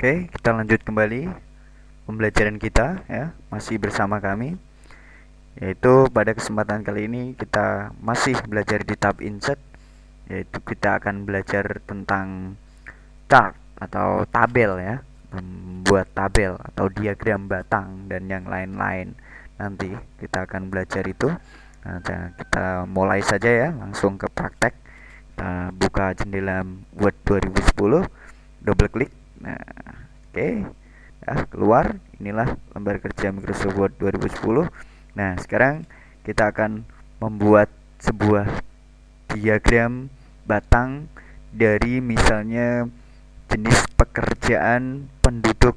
Oke, kita lanjut kembali pembelajaran kita ya, masih bersama kami. Yaitu pada kesempatan kali ini kita masih belajar di tab insert, yaitu kita akan belajar tentang chart atau tabel ya, membuat tabel atau diagram batang dan yang lain-lain. Nanti kita akan belajar itu. Nah, kita mulai saja ya, langsung ke praktek. Kita buka jendela Word 2010, double klik. Nah, oke. Keluar. Inilah lembar kerja Microsoft Word 2010. Nah, sekarang kita akan membuat sebuah diagram batang dari misalnya jenis pekerjaan penduduk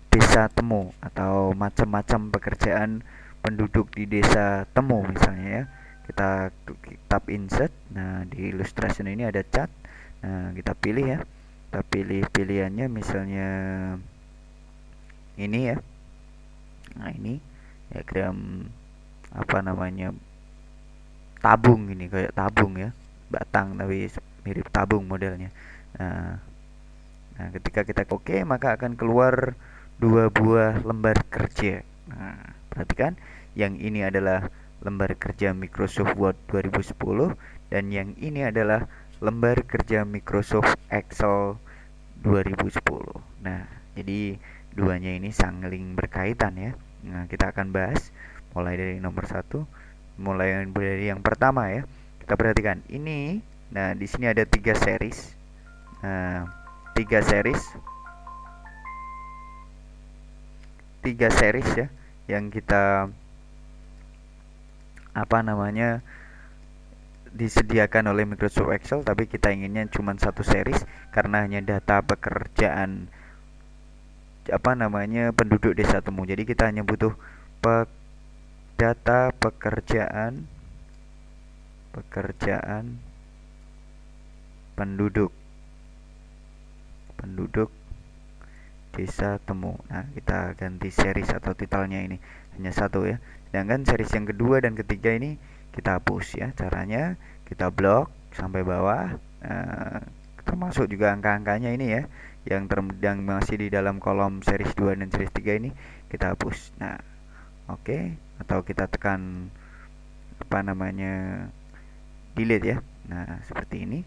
desa temu atau macam-macam pekerjaan penduduk di desa temu misalnya ya. Kita klik tab insert. Nah, di illustration ini ada cat. Nah, kita pilih ya. Kita pilih pilihannya misalnya ini ya. Nah, ini diagram apa namanya, tabung, ini kayak tabung ya, batang tapi mirip tabung modelnya. Nah, nah ketika kita oke, maka akan keluar dua buah lembar kerja. Nah, perhatikan, yang ini adalah lembar kerja Microsoft Word 2010 dan yang ini adalah lembar kerja Microsoft Excel 2010. Nah, jadi duanya ini saling berkaitan ya. Nah, kita akan bahas mulai dari nomor satu, mulai dari yang pertama ya. Kita perhatikan ini. Nah, di sini ada tiga series. Nah, tiga series, tiga series ya, yang kita apa namanya disediakan oleh Microsoft Excel, tapi kita inginnya cuma satu series karena hanya data pekerjaan apa namanya penduduk desa temu. Jadi kita hanya butuh data pekerjaan penduduk desa temu. Nah, kita ganti series atau titelnya ini hanya satu ya. Sedangkan series yang kedua dan ketiga ini kita hapus ya. Caranya kita blok sampai bawah. Termasuk juga angka-angkanya ini ya, yang masih di dalam kolom series 2 dan series 3 ini kita hapus. Nah, oke. Atau kita tekan apa namanya, delete ya. Nah, seperti ini.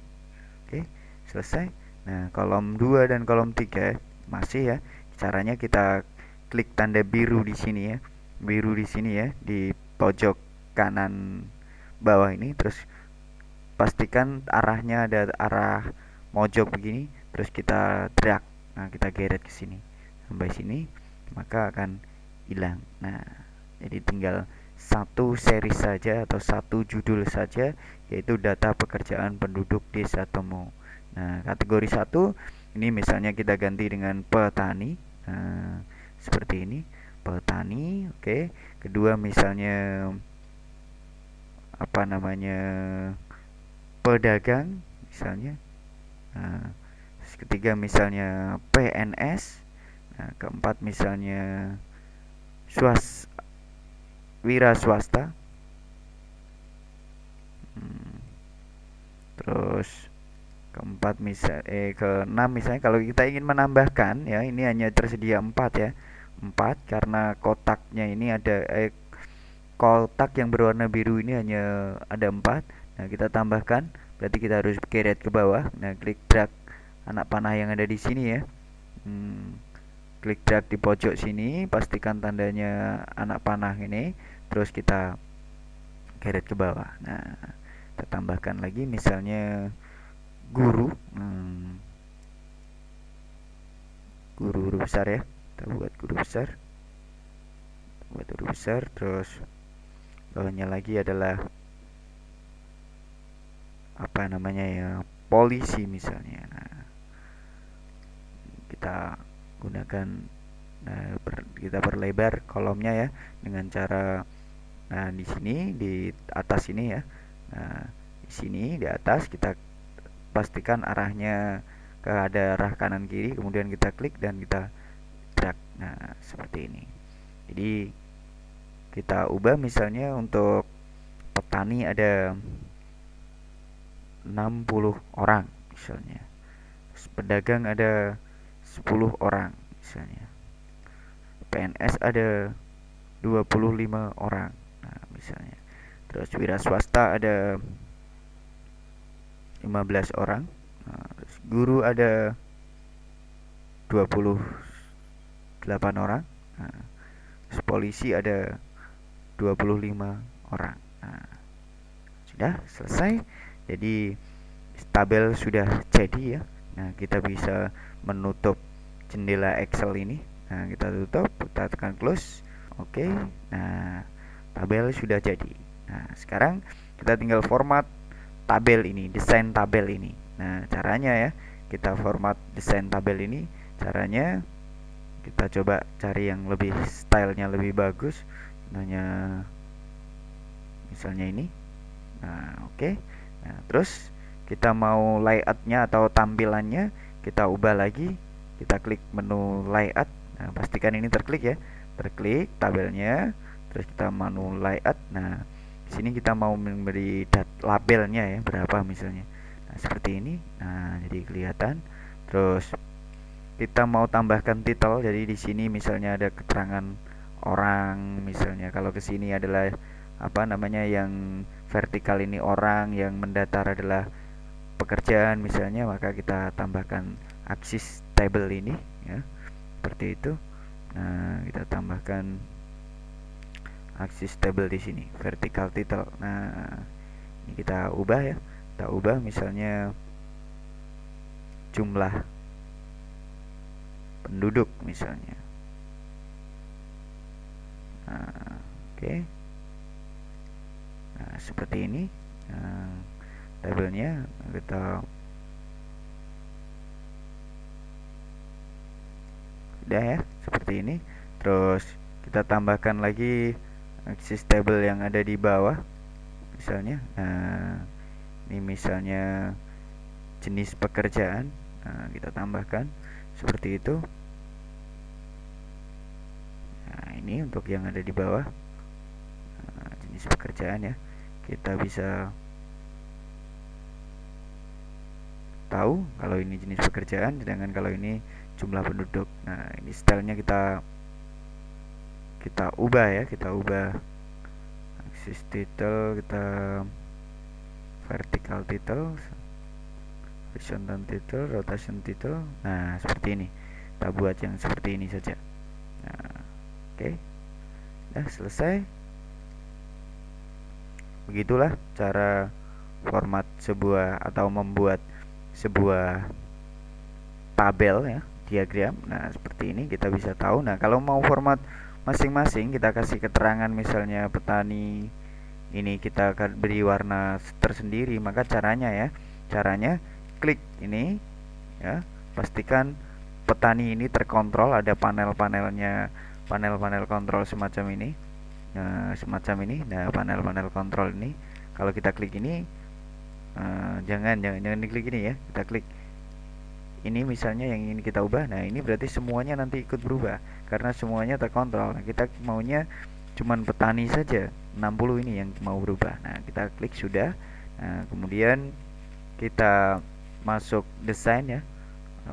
Oke, selesai. Nah, kolom 2 dan kolom 3 masih ya. Caranya kita klik tanda biru di sini ya. Biru di sini ya, di pojok kanan bawah ini, terus pastikan arahnya ada arah mojok begini, terus kita drag. Nah, kita geret ke sini sampai sini, maka akan hilang. Nah, jadi tinggal satu seri saja atau satu judul saja, yaitu data pekerjaan penduduk desa temu. Nah, kategori satu ini misalnya kita ganti dengan petani. Nah, seperti ini, petani. Oke. Kedua misalnya apa namanya, pedagang misalnya. Nah, ketiga misalnya PNS. Nah, keempat misalnya wira swasta. Terus keenam misalnya kalau kita ingin menambahkan ya, ini hanya tersedia 4 ya. 4 karena kotaknya ini ada kotak yang berwarna biru ini hanya ada 4. Nah, kita tambahkan, berarti kita harus geret ke bawah. Nah, klik drag anak panah yang ada di sini ya. Klik drag di pojok sini, pastikan tandanya anak panah ini, terus kita geret ke bawah. Nah, kita tambahkan lagi misalnya guru. Guru besar ya. Kita buat guru besar. Terus bawahnya lagi adalah apa namanya ya, polisi misalnya. Nah, kita gunakan, kita perlebar kolomnya ya dengan cara, nah di sini di atas ini ya. Nah, di sini di atas kita pastikan arahnya ke ada arah kanan kiri, kemudian kita klik dan kita drag. Nah, seperti ini. Jadi kita ubah misalnya untuk petani ada 60 orang misalnya. Terus pedagang ada 10 orang misalnya. PNS ada 25 orang. Nah, misalnya. Terus wira swasta ada 15 orang. Nah, terus guru ada 28 orang. Nah, terus polisi ada 25 orang. Nah, sudah selesai. Jadi tabel sudah jadi ya. Nah, kita bisa menutup jendela Excel ini. Nah, kita tutup, kita tekan close. Oke. Nah, tabel sudah jadi. Nah, sekarang kita tinggal format tabel ini, desain tabel ini. Nah, caranya ya, kita format desain tabel ini. Caranya kita coba cari yang lebih stylenya lebih bagus. Misalnya ini. Nah, oke. Nah, terus kita mau layoutnya atau tampilannya kita ubah lagi. Kita klik menu layout. Nah, pastikan ini terklik ya. Terklik tabelnya. Terus kita menu layout. Nah, di sini kita mau memberi labelnya ya, berapa misalnya. Nah, seperti ini. Nah, jadi kelihatan. Terus kita mau tambahkan title. Jadi di sini misalnya ada keterangan orang, misalnya kalau ke sini adalah apa namanya yang vertikal ini orang, yang mendatar adalah pekerjaan misalnya, maka kita tambahkan aksis table ini ya. Seperti itu. Nah, kita tambahkan aksis table di sini, vertical title. Nah, ini kita ubah ya. Kita ubah misalnya jumlah penduduk misalnya. Nah, oke. Nah, seperti ini. Nah, tabelnya kita sudah ya, seperti ini. Terus kita tambahkan lagi aksis table yang ada di bawah misalnya. Nah, ini misalnya jenis pekerjaan. Nah, kita tambahkan seperti itu. Nah, ini untuk yang ada di bawah. Nah, jenis pekerjaan ya. Kita bisa tahu kalau ini jenis pekerjaan, sedangkan kalau ini jumlah penduduk. Nah, ini stylenya kita ubah ya, kita ubah aksis title, kita vertical title, horizontal title, rotation title. Nah, seperti ini. Kita buat yang seperti ini saja. Nah, oke. Nah, selesai. Begitulah cara format sebuah atau membuat sebuah tabel ya, diagram. Nah, seperti ini kita bisa tahu. Nah, kalau mau format masing-masing, kita kasih keterangan misalnya petani ini kita akan beri warna tersendiri, maka caranya ya, klik ini ya, pastikan petani ini terkontrol, ada panel-panelnya, panel-panel kontrol semacam ini. Nah, semacam ini. Nah, panel-panel kontrol ini kalau kita klik ini, jangan diklik ini ya, kita klik ini misalnya yang ingin kita ubah. Nah, ini berarti semuanya nanti ikut berubah karena semuanya terkontrol. Nah, kita maunya cuman petani saja, 60 ini yang mau berubah. Nah, kita klik sudah. Nah, kemudian kita masuk desain ya,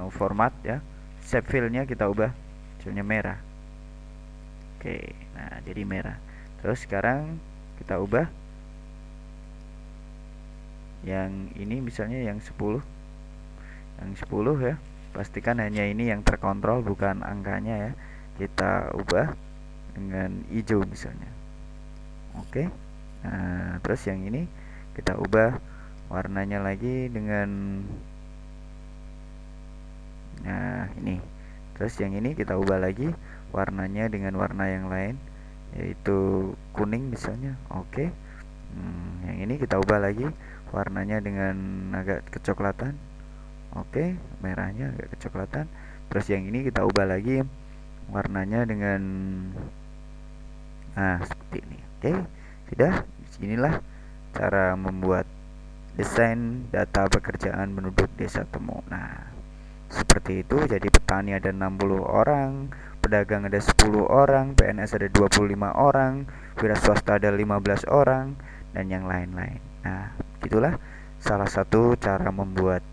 format ya, shape fill-nya kita ubah misalnya merah. Oke, nah jadi merah. Terus sekarang kita ubah yang ini misalnya yang 10 ya, pastikan hanya ini yang terkontrol bukan angkanya ya. Kita ubah dengan hijau misalnya. Oke. Nah, terus yang ini kita ubah warnanya lagi dengan, nah ini. Terus yang ini kita ubah lagi warnanya dengan warna yang lain, yaitu kuning misalnya. Oke. Yang ini kita ubah lagi warnanya dengan agak kecoklatan. Oke, merahnya agak kecoklatan. Terus yang ini kita ubah lagi warnanya dengan, nah seperti ini. Oke, sudah. Inilah cara membuat desain data pekerjaan penduduk desa Temu. Nah, seperti itu. Jadi petani ada 60 orang, pedagang ada 10 orang, PNS ada 25 orang, wira swasta ada 15 orang, dan yang lain-lain. Nah, itulah salah satu cara membuat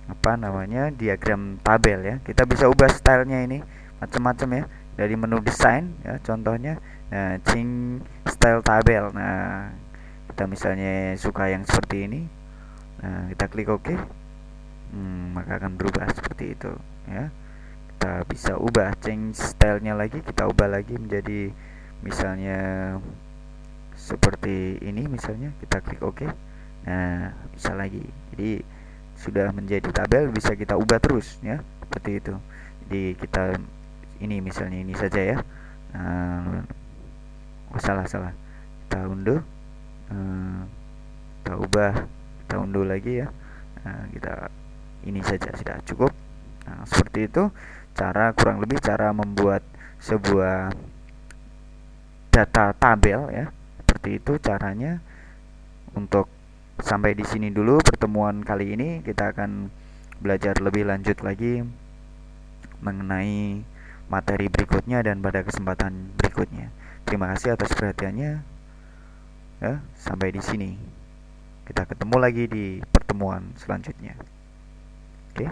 apa namanya, diagram tabel ya. Kita bisa ubah stylenya ini macam-macam ya, dari menu desain ya contohnya. Nah, change style tabel. Nah, kita misalnya suka yang seperti ini. Nah, kita klik OK. Maka akan berubah seperti itu ya. Kita bisa ubah change stylenya lagi, kita ubah lagi menjadi misalnya seperti ini misalnya, kita klik OK. Nah, bisa lagi. Jadi sudah menjadi tabel, bisa kita ubah terus ya, seperti itu. Jadi kita ini misalnya ini saja ya. Salah, kita unduh. Kita ubah, kita unduh lagi ya. Kita ini saja sudah cukup. Nah, seperti itu kurang lebih cara membuat sebuah data tabel ya. Seperti itu caranya. Untuk sampai di sini dulu pertemuan kali ini. Kita akan belajar lebih lanjut lagi mengenai materi berikutnya dan pada kesempatan berikutnya. Terima kasih atas perhatiannya. Ya, sampai di sini. Kita ketemu lagi di pertemuan selanjutnya. Oke.